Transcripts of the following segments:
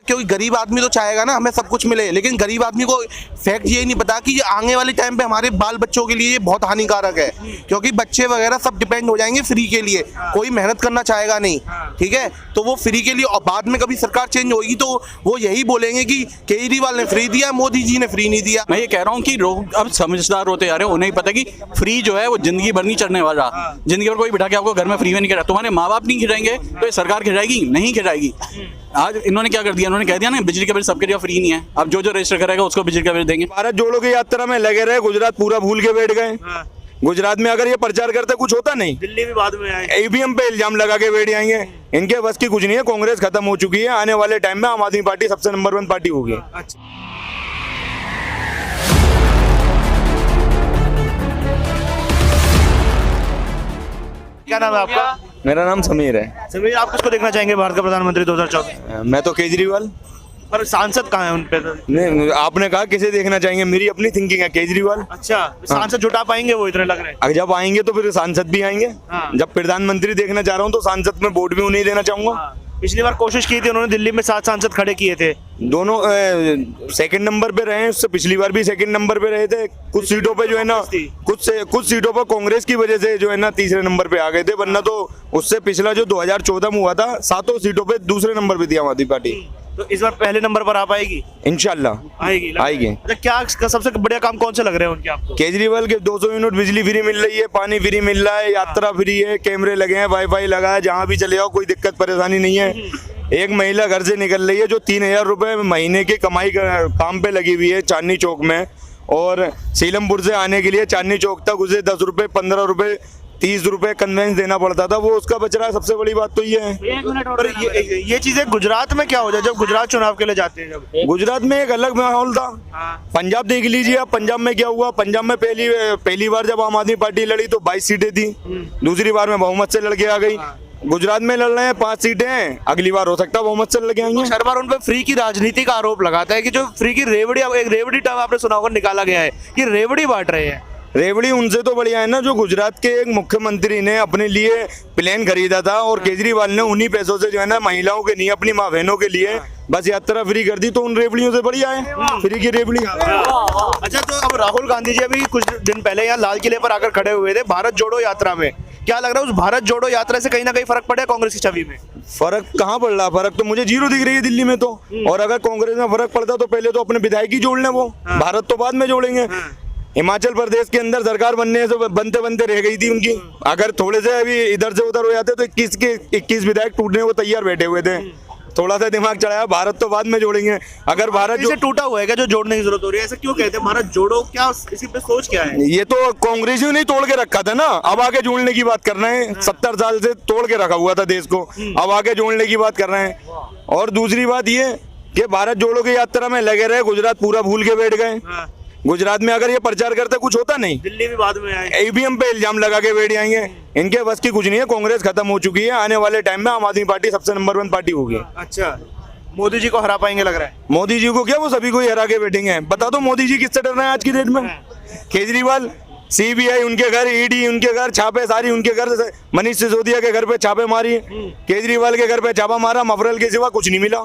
क्योंकि गरीब आदमी तो चाहेगा ना हमें सब कुछ मिले, लेकिन गरीब आदमी को फैक्ट ये नहीं पता कि ये आने वाले टाइम पे हमारे बाल बच्चों के लिए ये बहुत हानिकारक है, क्योंकि बच्चे वगैरह सब डिपेंड हो जाएंगे फ्री के लिए, कोई मेहनत करना चाहेगा नहीं, ठीक है। तो वो फ्री के लिए, और बाद में कभी सरकार चेंज होगी तो वो यही बोलेंगे कि केजरीवाल ने फ्री दिया, मोदी जी ने फ्री नहीं दिया। मैं ये कह रहा हूँ कि लोग अब समझदार होते जा रहे हैं, उन्हें पता कि फ्री जो है वो जिंदगी भर नहीं चढ़ने वाला, जिंदगी भर कोई बिठा के आपको घर में फ्री में नहीं खिलाएगा। तुम्हारे माँ बाप नहीं खिलाएंगे तो ये सरकार खिलाएगी? नहीं खिलाएगी। आज इन्होंने क्या कर दिया, इन्होंने कह दिया ना बिजली का बिल सबके लिए फ्री नहीं है, अब जो रजिस्टर करेगा उसको बिजली का बिल देंगे। भारत जोड़ो की यात्रा में लगे रहे, गुजरात पूरा भूल के बैठ गए। गुजरात में अगर ये प्रचार करते कुछ होता नहीं, दिल्ली भी बाद में आए, ईवीएम पे इल्जाम लगा के बैठ जाएंगे। इनके बस की कुछ नहीं है, कांग्रेस खत्म हो चुकी है, आने वाले टाइम में आम आदमी पार्टी सबसे नंबर 1 पार्टी होगी। अच्छा। क्या नाम है आपका? मेरा नाम समीर है। समीर, आप किसको देखना चाहेंगे भारत का प्रधानमंत्री 2024? मैं तो केजरीवाल। पर सांसद कहाँ है उन पे? नहीं, आपने कहा किसे देखना चाहेंगे, मेरी अपनी थिंकिंग है केजरीवाल। अच्छा, सांसद जुटा पाएंगे वो, इतने लग रहे हैं। अगर जब आएंगे तो फिर सांसद भी आएंगे। हाँ। जब प्रधानमंत्री देखना चाह रहा हूँ तो सांसद में वोट भी उन्हें देना चाहूंगा। पिछली बार कोशिश की थी उन्होंने, दिल्ली में 7 सांसद खड़े किए थे, दोनों सेकंड नंबर पे रहे हैं, उससे पिछली बार भी सेकंड नंबर पे रहे थे। कुछ सीटों पे जो है ना, कुछ सीटों पर कांग्रेस की वजह से जो है ना तीसरे नंबर पे आ गए थे, वरना तो उससे पिछला जो 2014 में हुआ था 7 सीटों पे दूसरे नंबर पे थी आम आदमी पार्टी। तो इस बार पहले नंबर पर आ पाएगी? इंशाल्लाह आएगी। आएगी। अच्छा, क्या सबसे बढ़िया काम कौन से लग रहे हैं उनके आपको? केजरीवाल के 200 यूनिट बिजली फ्री मिल रही है, पानी फ्री मिल रहा है, यात्रा फ्री है, कैमरे लगे हैं, वाईफाई लगा है, जहाँ भी चले जाओ कोई दिक्कत परेशानी नहीं है। एक महिला घर से निकल रही है जो 3000 रुपए महीने की कमाई काम पे लगी हुई है चांदनी चौक में, और सीलमपुर से आने के लिए चांदनी चौक तक उसे 10 रुपए, 15 रुपए, 30 रुपए कन्वेंस देना पड़ता था, वो उसका बच रहा है। सबसे बड़ी बात तो ये है। पर ये चीजें गुजरात में क्या हो जाए जब गुजरात चुनाव के लिए जाते हैं? जब गुजरात में एक अलग माहौल था। पंजाब देख लीजिए आप, पंजाब में क्या हुआ। पंजाब में पहली बार जब आम आदमी पार्टी लड़ी तो 22 सीटें थी, दूसरी बार में बहुमत से लड़के आ गई। गुजरात में लड़ रहे हैं, 5 सीटें हैं, अगली बार हो सकता है बहुमत से लड़के आएंगे। हर बार उन पे फ्री की राजनीति का आरोप लगाता है कि जो फ्री की रेवड़ी, एक रेवड़ी टर्म आपने सुना होगा निकाला गया है कि रेवड़ी बांट रहे हैं। रेवड़ी उनसे तो बढ़िया है ना, जो गुजरात के एक मुख्यमंत्री ने अपने लिए प्लेन खरीदा था और केजरीवाल ने उन्हीं पैसों से जो है ना महिलाओं के लिए, अपनी माँ बहनों के लिए बस यात्रा फ्री कर दी, तो उन रेवड़ियों से बढ़िया है फ्री की रेवड़ी। अच्छा, तो अब राहुल गांधी जी अभी कुछ दिन पहले यहाँ लाल किले पर आकर खड़े हुए थे भारत जोड़ो यात्रा में। क्या लग रहा है उस भारत जोड़ो यात्रा से कहीं ना कहीं फर्क पड़ा कांग्रेस की छवि में? फर्क कहाँ पड़ रहा? फर्क तो मुझे 0 दिख रही है दिल्ली में तो। और अगर कांग्रेस में फर्क पड़ता तो पहले तो अपने विधायक ही जोड़ लें, वो भारत तो बाद में जोड़ेंगे। हिमाचल प्रदेश के अंदर सरकार बनने से बनते बनते रह गई थी उनकी। अगर थोड़े से अभी इधर से उधर हो जाते तो 21 विधायक टूटने को तैयार बैठे हुए थे। थोड़ा सा दिमाग चढ़ाया, भारत तो बाद में जोड़ेंगे। अगर भारत जो टूटा हुआ है क्या, जो जोड़ने की जरूरत हो रही है, ऐसा क्यों कहते हैं भारत जोड़ो? क्या इसी पे सोच क्या है? ये तो कांग्रेसियों ने तोड़ के रखा था ना, अब आगे जोड़ने की बात कर रहे हैं। 70 साल से तोड़ के रखा हुआ था देश को, अब आगे जोड़ने की बात कर रहे हैं। और दूसरी बात ये कि भारत जोड़ो की यात्रा में लगे रहे, गुजरात पूरा भूल के बैठ गए। गुजरात में अगर ये प्रचार करते कुछ होता नहीं, दिल्ली भी बाद में आए, ईवीएम पे इल्जाम लगा के बैठ जाएंगे। इनके बस की कुछ नहीं है, कांग्रेस खत्म हो चुकी है, आने वाले टाइम में आम आदमी पार्टी सबसे नंबर 1 पार्टी होगी। अच्छा, मोदी जी को हरा पाएंगे लग रहा है? मोदी जी को क्या, वो सभी को ही हरा के बैठेंगे। बता दो मोदी जी किससे डर रहे हैं आज की डेट में? केजरीवाल, सीबीआई उनके घर, ईडी उनके घर, छापे सारी उनके घर। मनीष सिसोदिया के घर पे छापे मारी, केजरीवाल के घर पे छापा मारा, मफरल के सिवा कुछ नहीं मिला।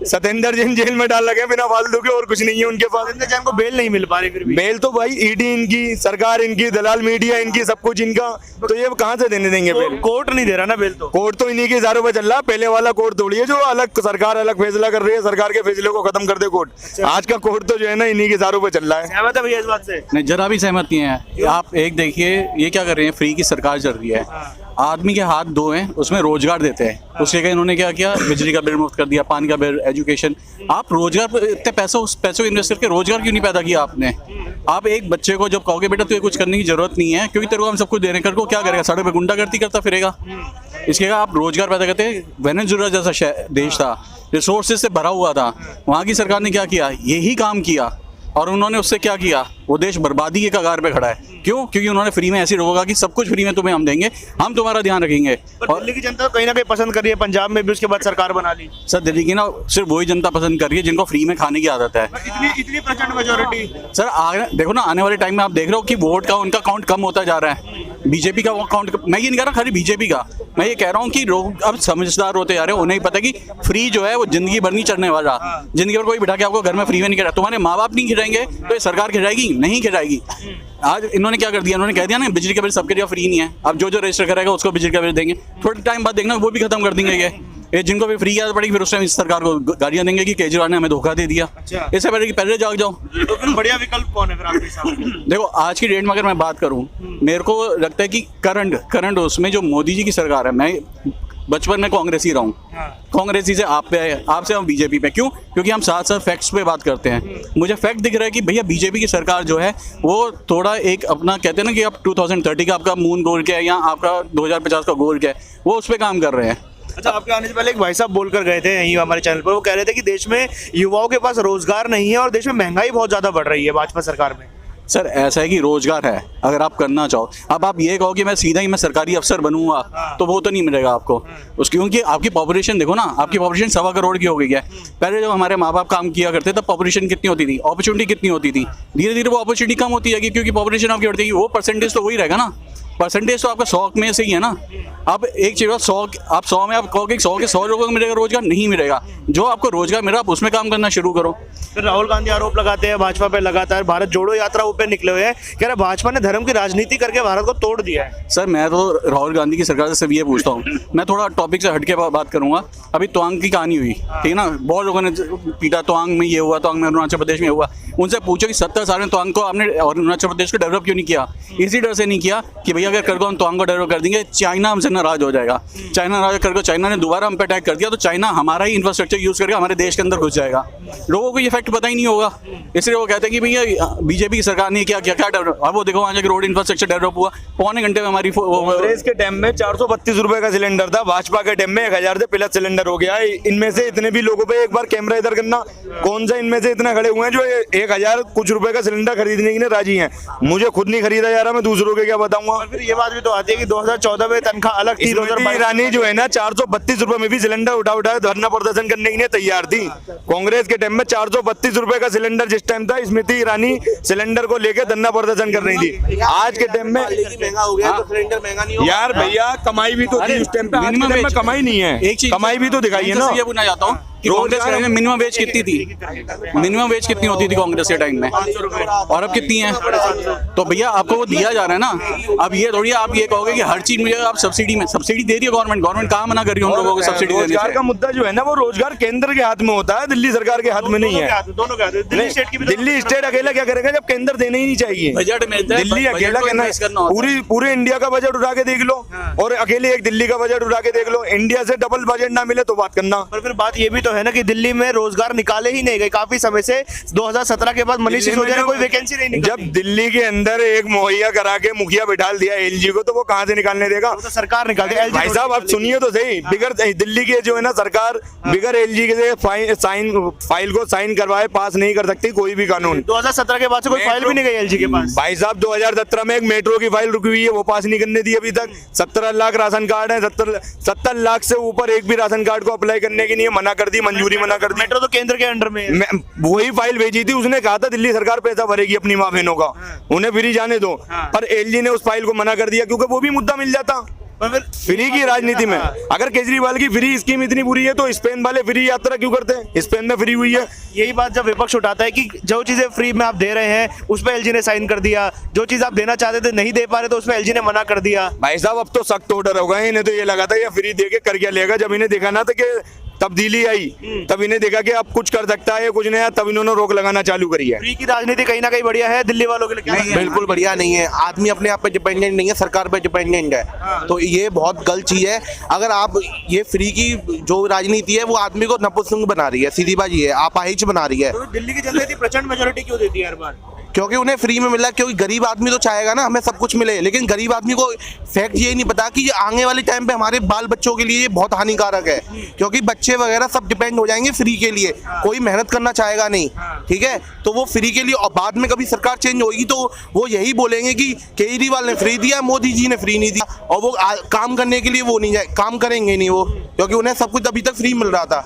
सत्येंद्र जैन जेल में डाल लगे बिना फालतू के, और कुछ नहीं है उनके पास। सत्येंद्र जैन को बेल नहीं मिल पा रही फिर भी। बेल तो भाई ईडी इनकी, सरकार इनकी, दलाल मीडिया इनकी, सब कुछ इनका, तो ये कहाँ से देने देंगे बेल? कोर्ट नहीं दे रहा ना बेल। तो कोर्ट तो इन्हीं के इशारों पे चल रहा। पहले वाला कोर्ट थोड़ी है जो अलग सरकार अलग फैसला कर रही है, सरकार के फैसले को खत्म कर दे कोर्ट। आज का कोर्ट तो जो है ना इन्हीं के इशारों पे चल रहा है। सहमत है भैया इस बात से? नहीं, जरा भी सहमत नहीं है। आप एक देखिए ये क्या कर रहे हैं, फ्री की सरकार चल रही है, आदमी के हाथ दो हैं, उसमें रोजगार देते हैं। उसके कहीं इन्होंने क्या किया, बिजली का बिल मुफ्त कर दिया, पानी का बिल, एजुकेशन। आप रोजगार पर इतने पैसों को इन्वेस्ट करके रोजगार क्यों नहीं पैदा किया आपने? आप एक बच्चे को जब कहोगे बेटा तुझे कुछ करने की जरूरत नहीं है क्योंकि तेरे को हम सब कुछ दे रहे हैं, कर को क्या करेगा? सड़क पे गुंडागर्दी करता फिरेगा। इसके आप रोजगार पैदा करते हैं। वेनेजुएला जैसा देश था, रिसोर्सेज से भरा हुआ था, वहाँ की सरकार ने क्या किया? यही काम किया, और उन्होंने उससे क्या किया? वो देश बर्बादी के कगार पे खड़ा है। क्यों? क्योंकि उन्होंने फ्री में ऐसे लोगों का कि सब कुछ फ्री में तुम्हें हम देंगे, हम तुम्हारा ध्यान रखेंगे। और दिल्ली की जनता कहीं ना कहीं पसंद कर रही है, पंजाब में भी उसके बाद सरकार बना ली। सर दिल्ली की ना सिर्फ वही जनता पसंद कर रही है जिनको फ्री में खाने की आदत है। इतनी प्रचंड मेजोरिटी। सर देखो ना, आने वाले टाइम में आप देख रहे हो कि वोट का उनका काउंट कम होता जा रहा है। बीजेपी का काउंट, मैं ये नहीं कह रहा खाली बीजेपी का, मैं ये कह रहा हूँ कि लोग अब समझदार होते जा रहे हैं, उन्हें ही पता है कि फ्री जो है वो जिंदगी भर नहीं चढ़ने वाला। जिंदगी भर कोई बिठा के आपको घर में फ्री में नहीं खिलाएगा। तुम्हारे माँ बाप नहीं खिलाएंगे तो ये सरकार खिलाएगी? नहीं खिलाएगी। आज इन्होंने क्या कर दिया, इन्होंने कह दिया ना बिजली का बिल सबके लिए फ्री नहीं है। अब जो रजिस्टर करेगा उसको बिजली का बिल देंगे, थोड़े टाइम बाद देखना वो भी खत्म कर देंगे ये जिनको भी फ्री आदत पड़ेगी फिर उस टाइम इस सरकार को गालियां देंगे कि केजरीवाल ने हमें धोखा दे दिया। अच्छा। इससे पहले कि पहले जाग जाओ। तो फिर बढ़िया विकल्प कौन है फिर आपके हिसाब से? देखो आज की डेट में अगर मैं बात करूं, मेरे को लगता है कि करंट उसमें जो मोदी जी की सरकार है, मैं बचपन में कांग्रेस ही रहा हूँ, कांग्रेसी से आप पे आए, आपसे हम बीजेपी पे। क्यों? क्योंकि हम साथ साथ फैक्ट्स पे बात करते हैं। मुझे फैक्ट दिख रहा है कि भैया बीजेपी की सरकार जो है वो थोड़ा एक अपना कहते हैं ना कि आप 2030 का आपका मून गोल क्या है या आपका 2050 का गोल क्या है, वो उस पर काम कर रहे हैं। अच्छा, आपके आने से पहले एक भाई साहब बोलकर गए थे यहीं हमारे चैनल पर, वो कह रहे थे कि देश में युवाओं के पास रोजगार नहीं है और देश में महंगाई बहुत ज्यादा बढ़ रही है भाजपा सरकार में। सर ऐसा है कि रोजगार है अगर आप करना चाहो। अब आप ये कहो कि मैं सीधा ही मैं सरकारी अफसर बनूंगा तो वो तो नहीं मिलेगा आपको क्योंकि आपकी पॉपुलेशन देखो ना, आपकी पॉपुलेशन 1.25 करोड़ की हो गई है। पहले जब हमारे माँ बाप काम किया करते तब पॉपुलेशन कितनी होती थी, अपॉर्चुनिटी कितनी होती थी? धीरे धीरे वो अपॉर्चुनिटी कम होती जाएगी क्योंकि पॉपुलेशन आपकी बढ़ती है। वो परसेंटेज तो वही रहेगा ना, परसेंटेज तो आपका 100 में से ही है ना। अब एक चीज 100 में आप कहोगे 100 के 100 लोगों को मिलेगा रोजगार, नहीं मिलेगा। जो आपको रोजगार मिला आप उसमें काम करना शुरू करो। फिर राहुल गांधी आरोप लगाते हैं भाजपा पे लगातार, भारत जोड़ो यात्रा ऊपर निकले हुए हैं, कह रहे भाजपा ने धर्म की राजनीति करके भारत को तोड़ दिया है। सर मैं तो राहुल गांधी की सरकार से सिर्फ ये पूछता हूँ, मैं थोड़ा टॉपिक से हटके बात करूंगा। अभी तवांग की कहानी हुई, ठीक है ना, बहुत लोगों ने पीटा, तवांग में ये हुआ, तवांग में अरुणाचल प्रदेश में हुआ। उनसे पूछो कि 70 साल में तवांग को आपने और अरुणाचल प्रदेश को डेवलप क्यों नहीं किया? इसी डर से नहीं किया कि भैया अगर करको हम तवांग को डेवलप कर देंगे चाइना हमसे नाराज हो जाएगा। चाइना नाराज करके चाइना ने दोबारा हम पे अटैक कर दिया तो चाइना हमारा ही इंफ्रास्ट्रक्चर यूज करके हमारे देश के अंदर घुस जाएगा। लोगों को ये फैक्ट पता ही नहीं होगा, इसलिए वो कहते हैं कि भैया बीजेपी की सरकार ने क्या क्या डेवलप। अब वो देखो वहाँ जाकर रोड इंफ्रास्ट्रक्चर डेवलप हुआ, पौने घंटे में हमारी कांग्रेस के टाइम में 432 रुपए का सिलेंडर था, भाजपा के टाइम में 1000 से प्लस सिलेंडर हो गया है। इनमें से इतने भी लोगों पे एक बार कैमरा इधर करना, कौन सा इनमें से इतना खड़े हुए हैं जो 1000 कुछ रुपए का सिलेंडर खरीदने के लिए राजी हैं? मुझे खुद नहीं खरीदा जा रहा, मैं दूसरों के क्या बताऊंगा। फिर ये बात भी तो आती है कि 2014 में तनख्वाह अलग थी, 2022 ईरानी जो है ना 432 रुपए में भी सिलेंडर उठा धरना प्रदर्शन करने के लिए तैयार थी। कांग्रेस के टाइम में 432 रुपए का सिलेंडर जिस टाइम था, स्मृति ईरानी सिलेंडर को लेकर धरना प्रदर्शन कर रही थी। आज के टाइम में महंगा हो गया तो सिलेंडर महंगा नहीं होगा। यार भैया कमाई भी तो थी उस टाइम पे, आज के टाइम में कमाई नहीं है। एक चीज कमाई भी तो दिखाइए ना। ये पूछना चाहता हूँ कि कांग्रेस के टाइम में मिनिमम वेज कितनी थी? मिनिमम वेज कितनी होती थी कांग्रेस के टाइम में, और अब कितनी है? तो भैया आपको वो दिया जा रहा है ना। अब ये थोड़ी आप ये कहोगे कि हर चीज मुझे आप सब्सिडी में, सब्सिडी दे रही है गवर्नमेंट कहाँ मना कर रही है उन लोगों को सब्सिडी देने रोजगार से? का मुद्दा जो है ना वो रोजगार केंद्र के हाथ में होता है, दिल्ली सरकार के हाथ में नहीं है। दोनों के हाथ में। दिल्ली स्टेट की भी तो- दिल्ली स्टेट अकेला क्या करेगा जब केंद्र देने ही नहीं चाहिए? बजट मिलता है, दिल्ली बजट अकेला को कहना invest करना होता है। पूरे इंडिया का बजट उठा के देख लो और अकेले एक दिल्ली का बजट उठा के देख लो, इंडिया से डबल बजट ना मिले तो बात करना। पर फिर बात ये भी तो है ना कि दिल्ली में रोजगार निकाले ही नहीं गए काफी समय से। 2017 के बाद मनीष सिसोदिया ने कोई वैकेंसी नहीं निकाली। जब दिल्ली के अंदर एक मुहैया करा के मुखिया बिठा दिया एलजी को तो वो कहाँ से निकालने देगा? वो तो सरकार निकालती है। भाई साहब आप सुनिए तो सही, बिगर दिल्ली के जो है ना सरकार बिगर एलजी के फाइल को साइन करवाए पास नहीं कर सकती कोई भी कानून। 2017 के बाद से कोई फाइल भी नहीं गई एलजी के पास। भाई साहब 2017 में एक मेट्रो की फाइल रुकी हुई है, वो पास नहीं करने दी अभी तक। 17 लाख राशन कार्ड है, 70 लाख से ऊपर एक भी राशन कार्ड को अप्लाई करने के लिए मना कर दी, मंजूरी मना कर दी। मेट्रो तो केंद्र के अंडर में है। वही फाइल भेजी थी, उसने कहा था दिल्ली सरकार पैसा भरेगी अपनी माँ बहनों का, उन्हें फ्री जाने दो, पर एलजी ने उस फाइल को मना कर दिया क्योंकि वो भी मुद्दा मिल जाता। फ्री की राजनीति में अगर केजरीवाल की फ्री स्कीम इतनी बुरी है तो स्पेन वाले फ्री यात्रा क्यों करते हैं? स्पेन में फ्री हुई है। यही बात जब विपक्ष उठाता है कि जो चीजें फ्री में आप दे रहे हैं उस पर एलजी ने साइन कर दिया, जो चीज आप देना चाहते थे नहीं दे पा रहे तो उसमें एलजी ने मना कर दिया। भाई साहब अब तो सख्त ऑर्डर हो गए, इन्हें तो ये लगा था ये फ्री दे के कर क्या लेगा। जब इन्हें देखा ना था कि तब्दीली आई, तब इन्हें देखा कि अब कुछ कर सकता है कुछ नहीं, तब इन्होंने रोक लगाना चालू करी है। फ्री की राजनीति कहीं ना कहीं बढ़िया है दिल्ली वालों के लिए? क्या लगता है? बिल्कुल बढ़िया नहीं है। आदमी अपने आप पे डिपेंडेंट नहीं है, सरकार पे डिपेंडेंट है। तो ये बहुत गलत चीज है। अगर आप ये फ्री की जो राजनीति है वो आदमी को नपुंसक बना रही है, सीधी बात ये है, अपाहिज बना रही है। तो दिल्ली की जनता इतनी प्रचंड मेजोरिटी क्यों देती है हर बार? क्योंकि उन्हें फ्री में मिला। क्योंकि गरीब आदमी तो चाहेगा ना हमें सब कुछ मिले, लेकिन गरीब आदमी को फैक्ट ये नहीं पता कि ये आने वाले टाइम पे हमारे बाल बच्चों के लिए ये बहुत हानिकारक है। क्योंकि बच्चे वगैरह सब डिपेंड हो जाएंगे फ्री के लिए, कोई मेहनत करना चाहेगा नहीं, ठीक है? तो वो फ्री के लिए, और बाद में कभी सरकार चेंज होगी तो वो यही बोलेंगे कि केजरीवाल ने फ्री दिया, मोदी जी ने फ्री नहीं दिया, और वो काम करने के लिए वो नहीं जाए, काम करेंगे नहीं वो, क्योंकि उन्हें सब कुछ अभी तक फ्री मिल रहा था।